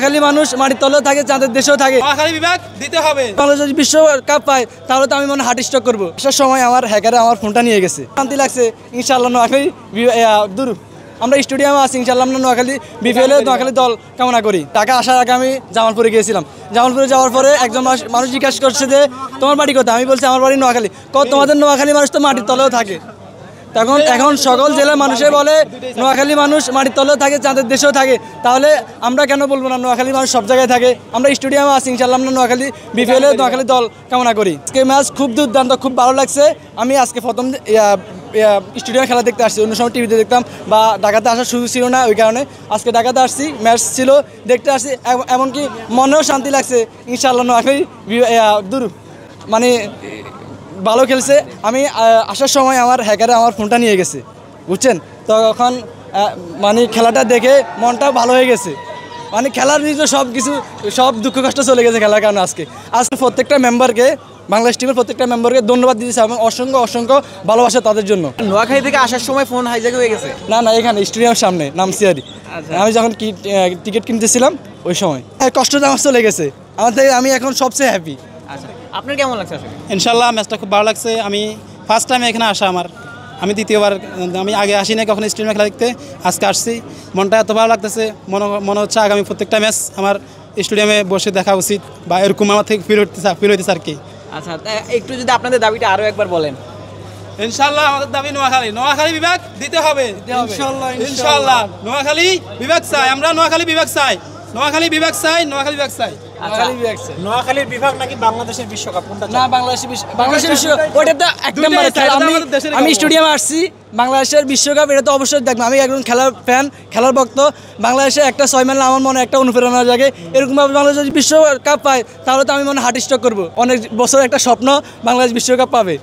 খালি মানুষ মাটির তলেও থাকে, চাঁদের দেশেও থাকে। নোয়াখালী বিভাগ দিতে হবে। বাংলাদেশ যদি বিশ্বকাপ পায় তাহলে তো আমি মনে হার্ট স্ট্রোক করবো। আসার সময় আমার হ্যাকারে আমার ফোনটা নিয়ে গেছে, শান্তি লাগছে। ইনশাআল্লাহ নোয়াখালী দূর আমরা স্টেডিয়ামে আছি, ইনশাআল্লাহ আমরা নোয়াখালী বিপিএলে নোয়াখালী দল কামনা করি। টাকা আসার আগে আমি জামালপুরে গিয়েছিলাম। জামালপুরে যাওয়ার পরে একজন মানুষ জিজ্ঞাসা করছে যে তোমার বাড়ি কোথায়? আমি বলছি আমার বাড়ি নোয়াখালী। তোমাদের নোয়াখালী মানুষ তো মাটির তলেও থাকে। এখন সকল জেলার মানুষে বলে নোয়াখালী মানুষ মাটির তলেও থাকে, চাঁদের দেশেও থাকে। তাহলে আমরা কেন বলবো না নোয়াখালী মানুষ সব জায়গায় থাকে? আমরা স্টেডিয়ামে আছি, ইনশাআল্লাহ আমরা নোয়াখালী বিপিএলে নোয়াখালী দল কামনা করি। আজকে ম্যাচ খুব দুর্দান্ত, খুব ভালো লাগছে। আমি আজকে প্রথম স্টেডিয়ামে খেলা দেখতে আসছি, অন্য সময় টিভিতে দেখতাম বা ঢাকাতে আসার সুযোগ ছিল না, ওই কারণে আজকে ঢাকাতে আসছি, ম্যাচ ছিল দেখতে আসছি। এমনকি মনেও শান্তি লাগছে। ইনশাআল্লাহ নোয়াখালী দূর মানে ভালো খেলছে। আমি আসার সময় আমার হ্যাকারে আমার ফোনটা নিয়ে গেছে, বুঝছেন? তখন মানে খেলাটা দেখে মনটা ভালো হয়ে গেছে। মানে খেলার নিজে সব কিছু, সব দুঃখ কষ্ট চলে গেছে খেলার কারণে। আজকে প্রত্যেকটা মেম্বারকে, বাংলাদেশ টিমের প্রত্যেকটা মেম্বারকে ধন্যবাদ দিতেছে এবং অসংখ্য ভালোবাসা তাদের জন্য। নোয়াখালী থেকে আসার সময় ফোন হাইজ্যাক হয়ে গেছে? না, এখানে স্টেডিয়ামের সামনে নামছি আর আমি যখন টিকিট কিনতেছিলাম ওই সময় কষ্টটা আমার চলে গেছে। আমি এখন সবচেয়ে হ্যাপি। আচ্ছা, আপনার কেমন লাগছে? ইনশাল্লাহ ম্যাচটা খুব ভালো লাগছে। আমি ফার্স্ট টাইম এখানে আসা আমার, আমি দ্বিতীয়বার। আমি আগে আসি না কখনো স্টেডিয়ামে খেলা দেখতে, আজকে আসছি। মনটা এত ভালো লাগতেছে, মনে হচ্ছে আগামী প্রত্যেকটা ম্যাচ আমার স্টেডিয়ামে বসে দেখা উচিত বা এরকম আমার থেকে ফিল হইতেছে আর কি। আচ্ছা, একটু যদি আপনাদের দাবিটা আরও একবার বলেন। ইনশাল্লাহ আমাদের দাবি নোয়াখালী বিভাগ দিতে হবে। ইনশাল্লাহ নোয়াখালী বিভাগ চাই, আমরা নোয়াখালী বিভাগ চাই, নোয়াখালী বিভাগ চাই, নোয়াখালী বিভাগ চাই। নোয়াখালীর বিভাগ নাকি বাংলাদেশের বিশ্বকাপ? কোনটা? না, বাংলাদেশের বিশ্বকাপ ওইটা তো এক নম্বরে খেলা। আমি স্টেডিয়ামে আসছি, বাংলাদেশের বিশ্বকাপ এটা তো অবশ্যই দেখবো। আমি একজন খেলার ফ্যান, খেলার ভক্ত। বাংলাদেশে একটা 6 মাইল আমার মনে একটা অনুপ্রেরণা জাগে। এরকমভাবে বাংলাদেশ যদি বিশ্বকাপ পায় তাহলে তো আমি মনে হার্ট স্ট্রোক করবো। অনেক বছর একটা স্বপ্ন বাংলাদেশ বিশ্বকাপ পাবে।